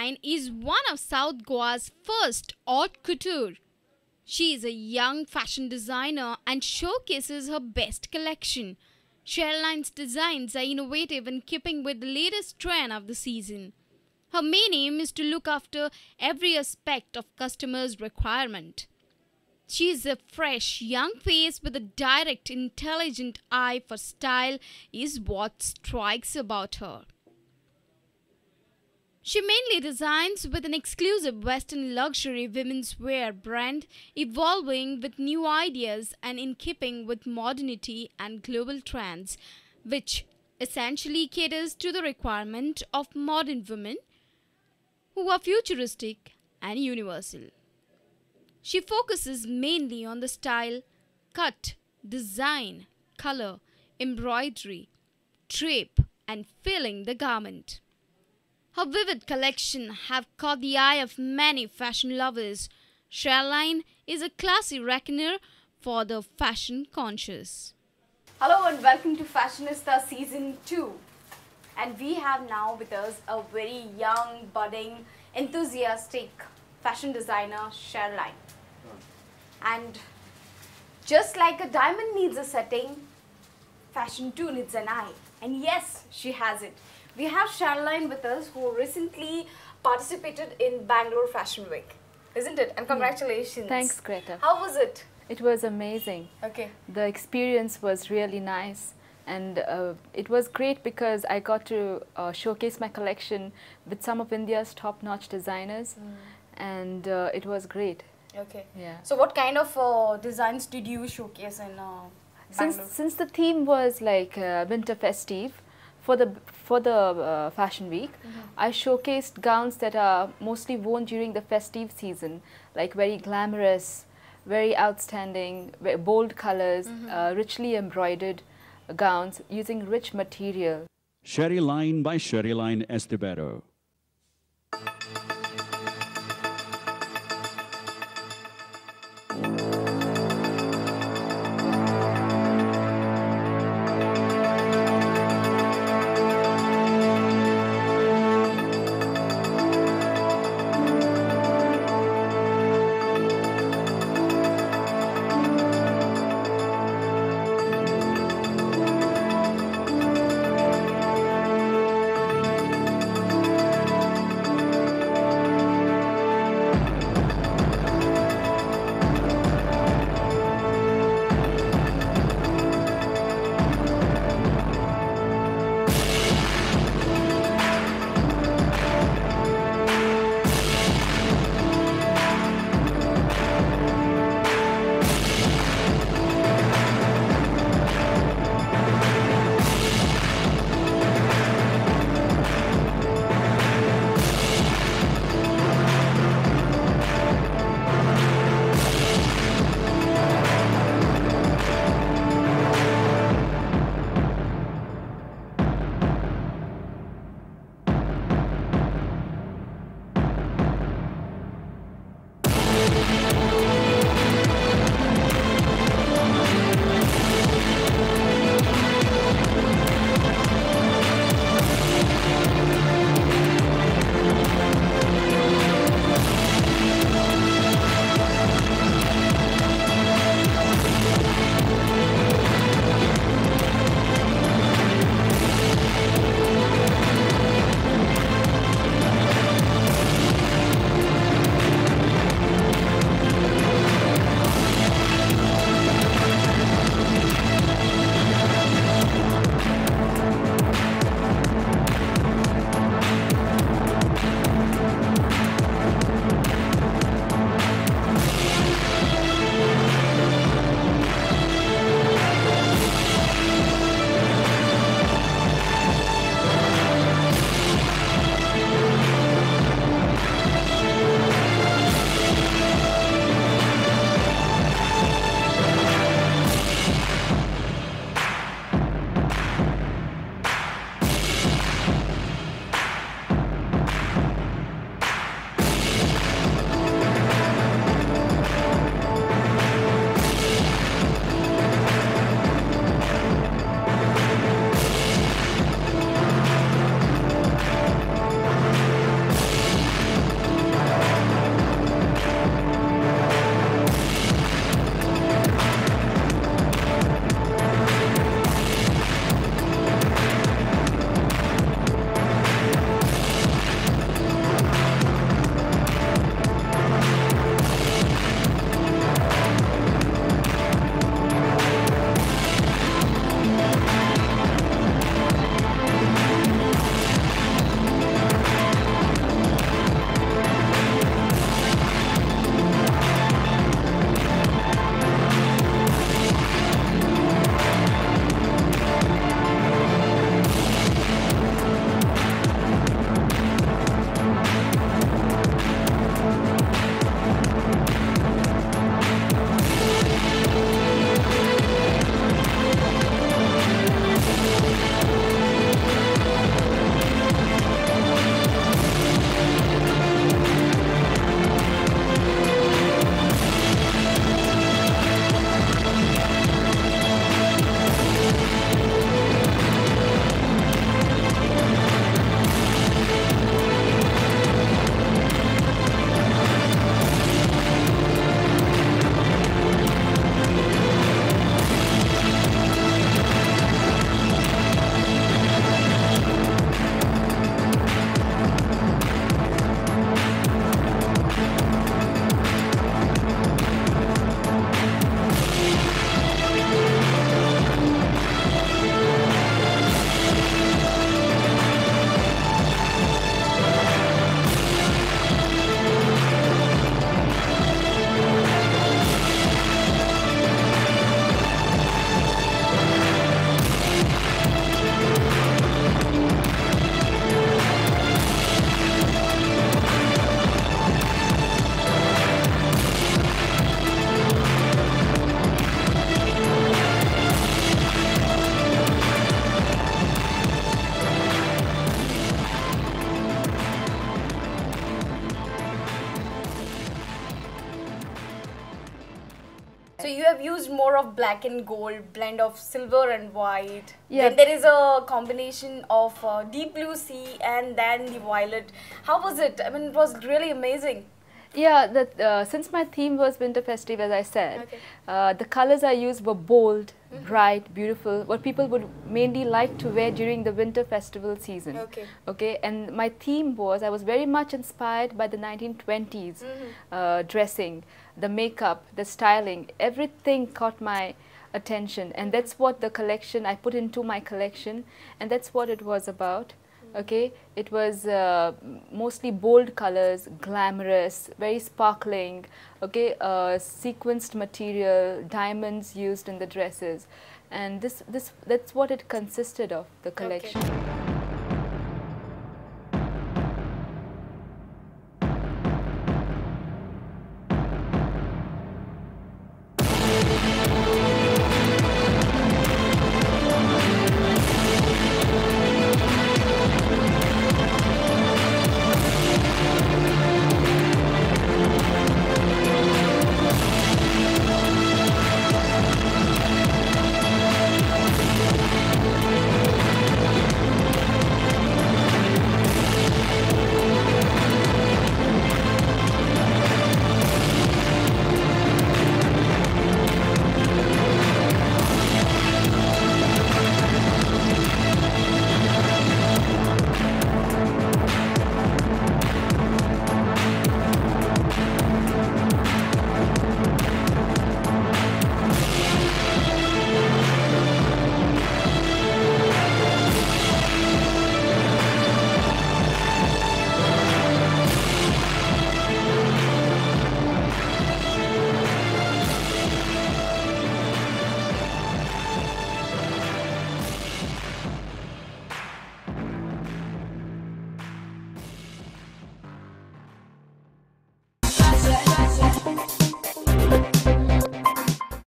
Line is one of South Goa's first haute couture. She is a young fashion designer and showcases her best collection. Line's designs are innovative and keeping with the latest trend of the season. Her main aim is to look after every aspect of customers' requirement. She is a fresh, young face with a direct, intelligent eye for style is what strikes about her. She mainly designs with an exclusive Western luxury women's wear brand, evolving with new ideas and in keeping with modernity and global trends, which essentially caters to the requirement of modern women who are futuristic and universal. She focuses mainly on the style, cut, design, color, embroidery, drape, and filling the garment. Her vivid collection have caught the eye of many fashion lovers. Line is a classy reckoner for the fashion conscious. Hello and welcome to Fashionista Season 2. And we have now with us a very young, budding, enthusiastic fashion designer, Line. And just like a diamond needs a setting, fashion too needs an eye. And yes, she has it. We have Line with us who recently participated in Bangalore Fashion Week, isn't it? And congratulations. Thanks, Greta. How was it? It was amazing. Okay. The experience was really nice, and it was great because I got to showcase my collection with some of India's top-notch designers, and it was great. Okay. Yeah. So what kind of designs did you showcase in Bangalore? Since the theme was like winter festive, for the fashion week, I showcased gowns that are mostly worn during the festive season, like very glamorous, very outstanding, very bold colors, richly embroidered gowns using rich material. Line by Line Estebero. So you have used more of black and gold, blend of silver and white. Yeah. Then there is a combination of deep blue sea and then the violet. How was it? I mean, it was really amazing. Yeah, since my theme was winter festive, as I said, Okay. the colors I used were bold, bright, beautiful, what people would mainly like to wear during the winter festival season. Okay. Okay, and my theme was, I was very much inspired by the 1920s dressing, the makeup, the styling, everything caught my attention, and that's what the collection, I put into my collection, and that's what it was about. Okay, it was mostly bold colors, glamorous, very sparkling, okay, sequenced material, diamonds used in the dresses, and that's what it consisted of, the collection. Okay.